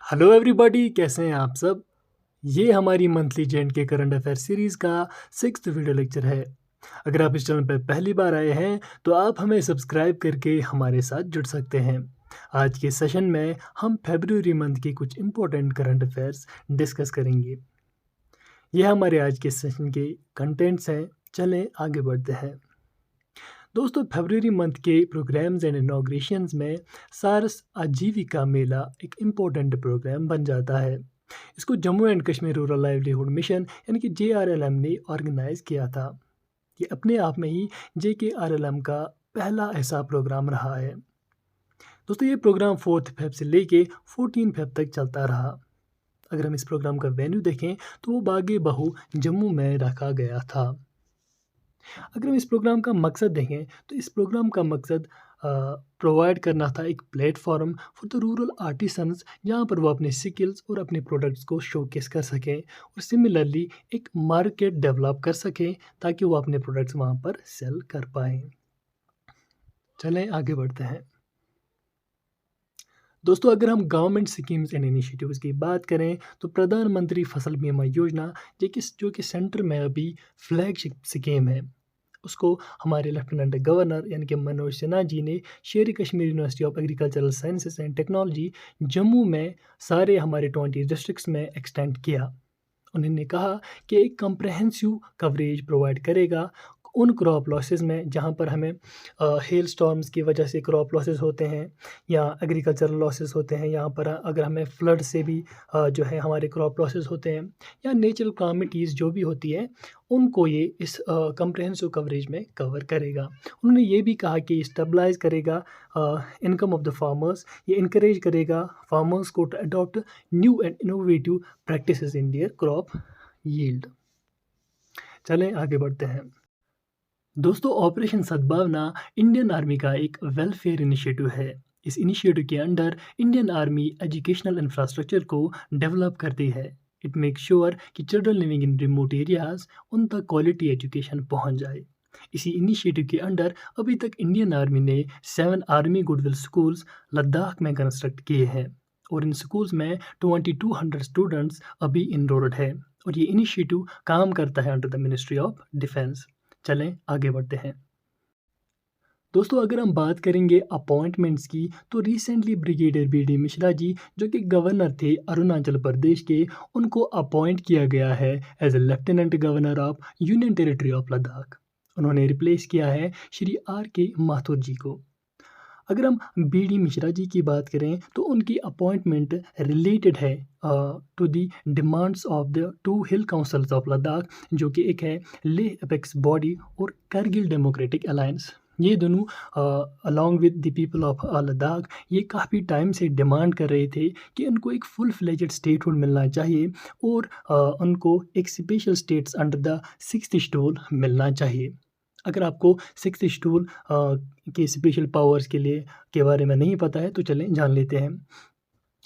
Hello everybody, कैसे हैं आप सब। ये हमारी मंथली जेएंड के करंट अफेयर सीरीज़ का 6th वीडियो लेक्चर है। अगर आप इस चैनल पर पहली बार आए हैं तो आप हमें सब्सक्राइब करके हमारे साथ जुड़ सकते हैं। आज के सेशन में हम फरवरी मंथ के कुछ इम्पोर्टेंट करंट अफेयर्स डिस्कस करेंगे। ये हमारे आज के सेशन के कंटेंट्स हैं। चलें आगे बढ़ते हैं। दोस्तों, फरवरी मंथ के प्रोग्राम्स एंड इनॉग्रेशंस में सारस आजीविका मेला एक इम्पोर्टेंट प्रोग्राम बन जाता है। इसको Jammu and Kashmir rural livelihood mission यानी कि JRLM ने ऑर्गेनाइज किया था। ये अपने आप में ही JKRLM का पहला ऐसा प्रोग्राम रहा है। दोस्तों, ये प्रोग्राम 4 फेब से लेके 14 फेब तक चलता रहा। अगर हम इस प्रोग्राम का वेन्यू देखें तो वो बागे बहू जम्मू में रखा गया था। अगर हम इस प्रोग्राम का मकसद देखें तो इस प्रोग्राम का मकसद प्रोवाइड करना था एक platform for the rural artisans, जहाँ पर वो अपने स्किल्स और अपने प्रोडक्ट्स को शोकेस कर सकें और सिमिलरली एक मार्केट डेवलप कर सकें ताकि वो अपने प्रोडक्ट्स वहाँ पर सेल कर पाएँ। चलें आगे बढ़ते हैं। दोस्तों, अगर हम गवर्नमेंट स्कीम्स एंड इनिशिएटिव्स की बात करें तो प्रधानमंत्री फसल बीमा योजना जो कि सेंटर में अभी फ्लैगशिप स्कीम है, उसको हमारे लेफ्टिनेंट गवर्नर यानी कि मनोज सिन्हा जी ने शेर Kashmir university of agricultural sciences and technology Jammu में सारे हमारे 20 डिस्ट्रिक्ट्स में एक्सटेंड किया। उन्होंने कहा कि एक कम्प्रहेंसिव कवरेज प्रोवाइड करेगा उन क्रॉप लॉसेस में जहाँ पर हमें हेल स्टॉर्म्स की वजह से क्रॉप लॉसेस होते हैं या एग्रीकल्चरल लॉसेस होते हैं। यहाँ पर अगर हमें फ्लड से भी जो है हमारे क्रॉप लॉसेस होते हैं या नेचुरल क्लामिटीज़ जो भी होती है, उनको ये इस कम्प्रहेंसिव कवरेज में कवर करेगा। उन्होंने ये भी कहा कि स्टेबलाइज करेगा इनकम ऑफ द फार्मर्स, ये इनकरेज करेगा फार्मर्स को to adopt new and innovative practices in their crop yield. चलें आगे बढ़ते हैं। दोस्तों, ऑपरेशन सद्भावना इंडियन आर्मी का एक वेलफेयर इनिशिएटिव है। इस इनिशिएटिव के under Indian army educational infrastructure को डेवलप करती है। इट मेक श्योर कि children living in remote areas उन तक क्वालिटी एजुकेशन पहुंच जाए। इसी इनिशिएटिव के अंडर अभी तक इंडियन आर्मी ने 7 आर्मी गुडविल स्कूल्स लद्दाख में कंस्ट्रक्ट किए हैं और इन स्कूल्स में 2200 स्टूडेंट्स अभी इनरोल्ड है और ये इनिशिएटिव काम करता है under the ministry of defence. चलें आगे बढ़ते हैं। दोस्तों, अगर हम बात करेंगे अपॉइंटमेंट्स की तो recently brigadier BD Mishra ji, जो कि गवर्नर थे अरुणाचल प्रदेश के, उनको अपॉइंट किया गया है as a lieutenant governor of union territory of Ladakh. उन्होंने रिप्लेस किया है श्री RK माथुर जी को। अगर हम BD मिश्रा जी की बात करें तो उनकी अपॉइंटमेंट रिलेटेड है to the demands of the 2 hill councils of Ladakh, जो कि एक है लेह अपेक्स बॉडी और करगिल डेमोक्रेटिक अलायंस। ये दोनों along with the people of Ladakh ये काफ़ी टाइम से डिमांड कर रहे थे कि उनको एक फुल फ्लेजेड स्टेटहुड मिलना चाहिए और उनको एक special states under the 6th schedule मिलना चाहिए। अगर आपको 6th शेड्यूल के स्पेशल पावर्स के बारे में नहीं पता है तो चलें जान लेते हैं।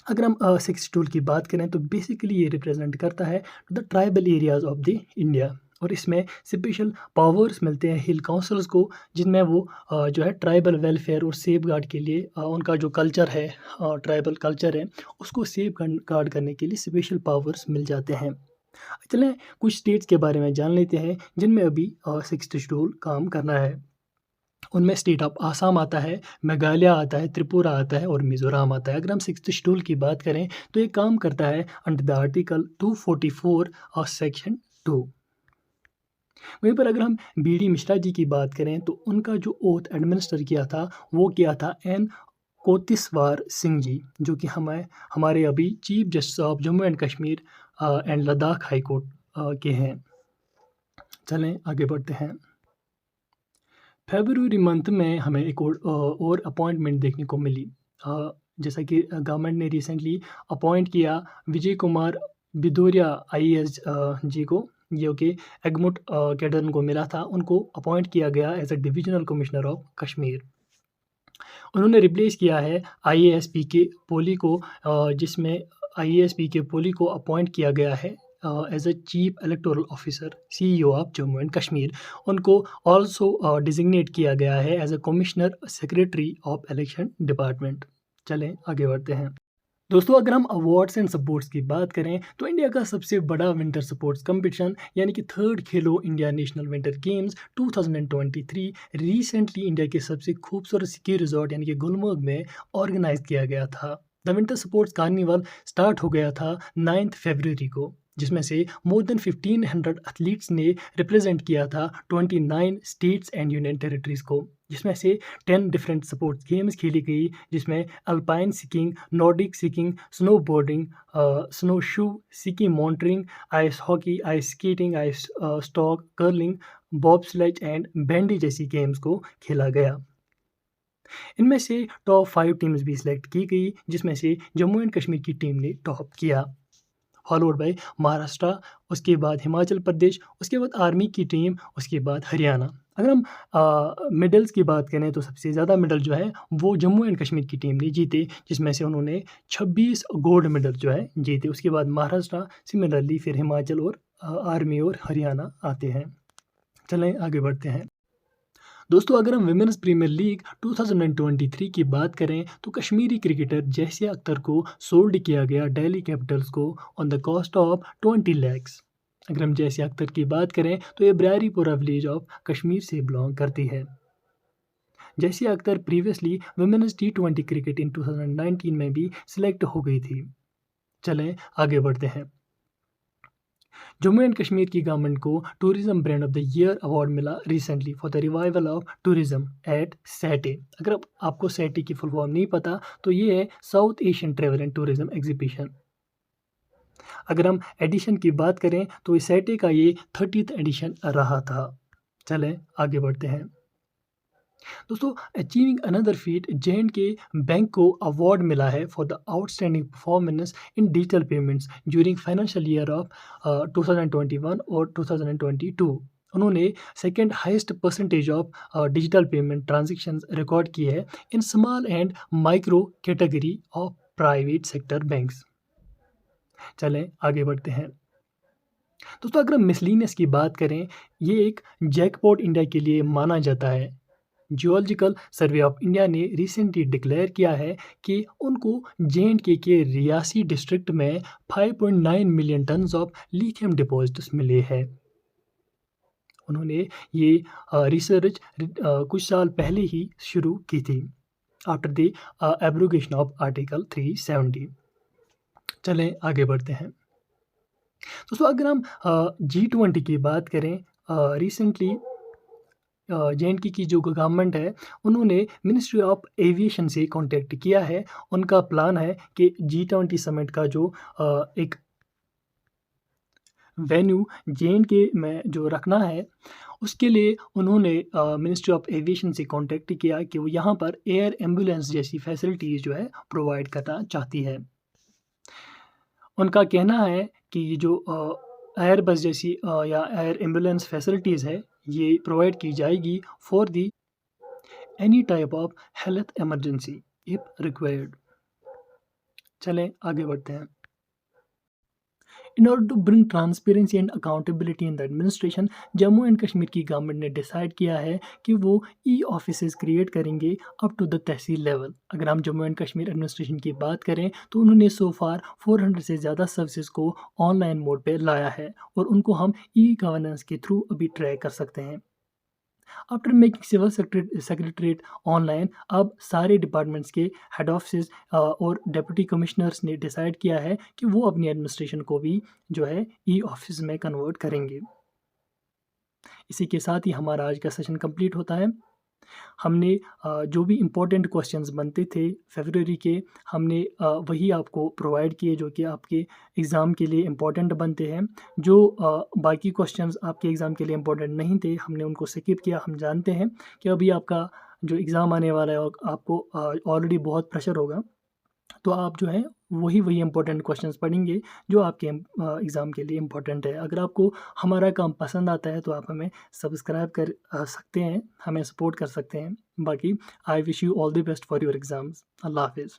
अगर हम 6th शेड्यूल की बात करें तो बेसिकली ये रिप्रेजेंट करता है the tribal areas of the India और इसमें स्पेशल पावर्स मिलते हैं हिल काउंसिल्स को, जिनमें वो जो है ट्राइबल वेलफेयर और सेफ गार्ड के लिए उनका जो कल्चर है, ट्राइबल कल्चर है, उसको सेफ गार्ड करने के लिए स्पेशल पावर्स मिल जाते हैं। चलें कुछ स्टेट्स के बारे में जान लेते हैं जिनमें अभी 6th शेड्यूल काम करना है। उनमें स्टेट ऑफ आसाम आता है, मेघालय आता है, त्रिपुरा आता है और मिज़ोरम आता है। अगर हम 6th शेड्यूल की बात करें तो ये काम करता है अंडर द आर्टिकल 244 और सेक्शन 2। वहीं पर अगर हम BD मिश्रा जी की बात करें तो उनका जो ओथ एडमिनिस्टर किया था वो किया था N कोतिसवार सिंह जी, जो कि हमारे अभी chief justice of Jammu and Kashmir and Ladakh high court के हैं। चलें आगे बढ़ते हैं। फरवरी मंथ में हमें एक और अपॉइंटमेंट देखने को मिली। जैसा कि गवर्नमेंट ने रिसेंटली अपॉइंट किया विजय कुमार बिदोरिया IAS जी को, जो कि एगमुट कैडर उनको मिला था, उनको अपॉइंट किया गया as a divisional commissioner of Kashmir. उन्होंने रिप्लेस किया है IAS PK पोली को, जिसमें IAS PK पोली को अपॉइंट किया गया है as a chief electoral officer CEO of Jammu and Kashmir. उनको ऑल्सो डिजिग्नेट किया गया है as a commissioner secretary of election department. चलें आगे बढ़ते हैं। दोस्तों अगर हम अवार्ड्स एंड सपोर्ट्स की बात करें तो इंडिया का सबसे बड़ा विंटर स्पोर्ट्स कंपटीशन यानी कि थर्ड खेलो India national winter games 2023 recently India के सबसे खूबसूरत स्की रिजॉर्ट यानी कि गुलमर्ग में ऑर्गेनाइज किया गया था। The winter sports carnival start हो गया था 9 फरवरी को, जिसमें से मोर देन 1500 एथलीट्स ने रिप्रेजेंट किया था 29 स्टेट्स एंड यूनियन टेरिटरीज को, जिसमें से 10 डिफरेंट स्पोर्ट्स गेम्स खेली गई, जिसमें alpine skiing, nordic skiing, snowboarding, snow shoe, ski mountaineering, ice hockey, ice skating, ice stock, curling, bobsleigh and bandy जैसी गेम्स को खेला गया। इनमें से टॉप 5 टीम्स भी सिलेक्ट की गई, जिसमें से जम्मू एंड कश्मीर की टीम ने टॉप किया, फॉलोड बाय महाराष्ट्र, उसके बाद हिमाचल प्रदेश, उसके बाद आर्मी की टीम, उसके बाद हरियाणा। अगर हम मेडल्स की बात करें तो सबसे ज़्यादा मेडल जो है वो जम्मू एंड कश्मीर की टीम ने जीते, जिसमें से उन्होंने 26 गोल्ड मेडल जो है जीते। उसके बाद महाराष्ट्र, सिमिलरली फिर हिमाचल और आर्मी और हरियाणा आते हैं। चलें आगे बढ़ते हैं। दोस्तों अगर हम विमेंस प्रीमियर लीग 2023 की बात करें तो कश्मीरी क्रिकेटर जैसिया अख्तर को सोल्ड किया गया दिल्ली कैपिटल्स को on the cost of 20 lakhs. अगर हम जैसिया अख्तर की बात करें तो ये ब्रारीपुरा विलेज ऑफ कश्मीर से बिलोंग करती है। Jasia Akhtar previously women's T20 cricket in 2019 में भी सिलेक्ट हो गई थी। चलें आगे बढ़ते हैं। जम्मू एंड कश्मीर की गवर्नमेंट को tourism brand of the year award मिला recently for the revival of tourism at SATTE. अगर आपको सैटे की फुल फॉर्म नहीं पता तो ये है south Asian travel and tourism exhibition. अगर हम एडिशन की बात करें तो इस सैटे का ये 30th एडिशन रहा था। चलें आगे बढ़ते हैं। दोस्तों achieving another feet J&K bank को अवार्ड मिला है for the outstanding performance in digital payments during financial year of 2021 और 2022। उन्होंने second highest percentage of digital payment transactions record किए हैं in small and micro category of private sector banks. चलें आगे बढ़ते हैं। दोस्तों अगर हम मिसलिनियस की बात करें, ये एक जैकपॉट इंडिया के लिए माना जाता है। जियोलॉजिकल सर्वे ऑफ इंडिया ने रिसेंटली डिक्लेयर किया है कि उनको J&K के रियासी डिस्ट्रिक्ट में 5.9 million tons of lithium deposits मिले हैं। उन्होंने ये रिसर्च कुछ साल पहले ही शुरू की थी after the abrogation of article 370। चलें आगे बढ़ते हैं। दोस्तों अगर हम G20 की बात करें, रिसेंटली J&K की जो गवर्नमेंट है उन्होंने मिनिस्ट्री ऑफ एविएशन से कांटेक्ट किया है। उनका प्लान है कि G20 समिट का जो एक वेन्यू J&K में जो रखना है उसके लिए उन्होंने मिनिस्ट्री ऑफ एविएशन से कांटेक्ट किया कि वो यहाँ पर एयर एम्बुलेंस जैसी फैसिलिटीज़ जो है प्रोवाइड करना चाहती है। उनका कहना है कि ये जो एयर बस जैसी या एयर एम्बुलेंस फैसिलिटीज़ है ये प्रोवाइड की जाएगी for the any type of health emergency if required. चलें आगे बढ़ते हैं। In order to bring transparency and accountability in the administration, Jammu and Kashmir की गवर्नमेंट ने डिसाइड किया है कि वो ऑफिसेज क्रिएट करेंगे up to the tehsil level. अगर हम जम्मू एंड कश्मीर एडमिनिस्ट्रेशन की बात करें तो उन्होंने सो फार 400 से ज़्यादा सर्विसेज को ऑनलाइन मोड पे लाया है और उनको हम गवर्नेंस के थ्रू अभी ट्रैक कर सकते हैं। After making civil secretariat online, अब सारे डिपार्टमेंट्स के हेड ऑफिस और डिप्टी कमिश्नर्स ने डिसाइड किया है कि वो अपनी एडमिनिस्ट्रेशन को भी जो है ऑफिस में कन्वर्ट करेंगे। इसी के साथ ही हमारा आज का सेशन कंप्लीट होता है। हमने जो भी इम्पोर्टेंट क्वेश्चंस बनते थे फरवरी के, हमने वही आपको प्रोवाइड किए जो कि आपके एग्ज़ाम के लिए इम्पोर्टेंट बनते हैं। जो बाकी क्वेश्चंस आपके एग्ज़ाम के लिए इम्पोर्टेंट नहीं थे हमने उनको स्किप किया। हम जानते हैं कि अभी आपका जो एग्ज़ाम आने वाला है और आपको ऑलरेडी बहुत प्रेशर होगा, तो आप जो है वही इम्पोर्टेंट क्वेश्चंस पढ़ेंगे जो आपके एग्ज़ाम के लिए इम्पोर्टेंट है। अगर आपको हमारा काम पसंद आता है तो आप हमें सब्सक्राइब कर सकते हैं, हमें सपोर्ट कर सकते हैं। बाकी I wish you all the best for your exams. अल्लाह हाफ़िज़।